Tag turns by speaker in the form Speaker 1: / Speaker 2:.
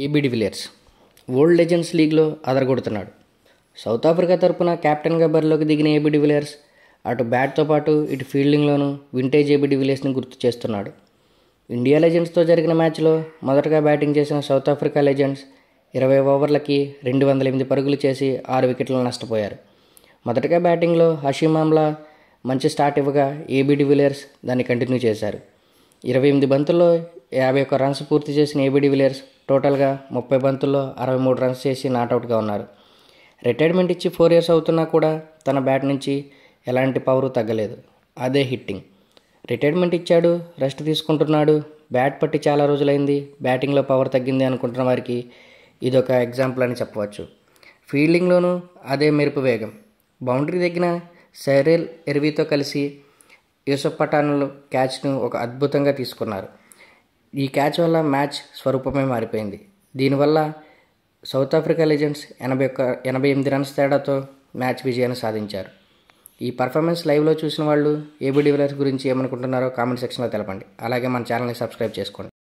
Speaker 1: AB de Villiers world legends లీగ్లో అదరగొడుతున్నాడు. South Africa తరపున కెప్టెన్గా బరిలోకి దిగిన ఏబీ డివిలియర్స్ అటు బ్యాట్తో పాటు ఇటు ఫీల్డింగ్లోనూ వింటేజ్ ఏబీ డివిలియర్స్ని గుర్తు చేస్తున్నాడు. ఇండియా లెజెండ్స్తో జరిగిన మ్యాచ్లో మొదటగా బ్యాటింగ్ చేసిన సౌత్ ఆఫ్రికా లెజెండ్స్ 20 ఓవర్లకి 208 పరుగులు చేసి 6 వికెట్లను నష్టపోయారు. మొదటగా బ్యాటింగ్లో హషీమ్ ఆమ్లా మంచి స్టార్ట్ ఇవ్వగా ఏబీ డివిలియర్స్ దాన్ని కంటిన్యూ చేశారు. 28 బంతుల్లో 51 రన్స్ పూర్తి చేసిన ఏబీ డివిలియర్స్ టోటల్గా 30 బంతుల్లో 63 రన్స్ చేసి నాట్అవుట్గా ఉన్నారు. రిటైర్మెంట్ ఇచ్చి 4 ఇయర్స్ అవుతున్నా కూడా తన బ్యాట్ నుంచి ఎలాంటి పవరు తగ్గలేదు. అదే హిట్టింగ్. రిటైర్మెంట్ ఇచ్చాడు, రెస్ట్ తీసుకుంటున్నాడు, బ్యాట్ పట్టి చాలా రోజులైంది, బ్యాటింగ్లో పవర్ తగ్గింది అనుకుంటున్న వారికి ఇదొక ఎగ్జాంపుల్ అని చెప్పవచ్చు. ఫీల్డింగ్లోనూ అదే మెరుపు వేగం. బౌండరీ దగ్గర సైరెల్ ఎర్వీతో కలిసి యూసఫ్ పఠాన్లు క్యాచ్ను ఒక అద్భుతంగా తీసుకున్నారు. ఈ క్యాచ్ వల్ల మ్యాచ్ స్వరూపమే మారిపోయింది. దీనివల్ల సౌత్ ఆఫ్రికా లెజెండ్స్ 88 రన్స్ తేడాతో మ్యాచ్ విజయాన్ని సాధించారు. ఈ పర్ఫార్మెన్స్ లైవ్లో చూసిన వాళ్ళు ఏబీ డివిలియర్స్ గురించి ఏమనుకుంటున్నారో కామెంట్ సెక్షన్లో తెలపండి. అలాగే మన ఛానల్ని సబ్స్క్రైబ్ చేసుకోండి.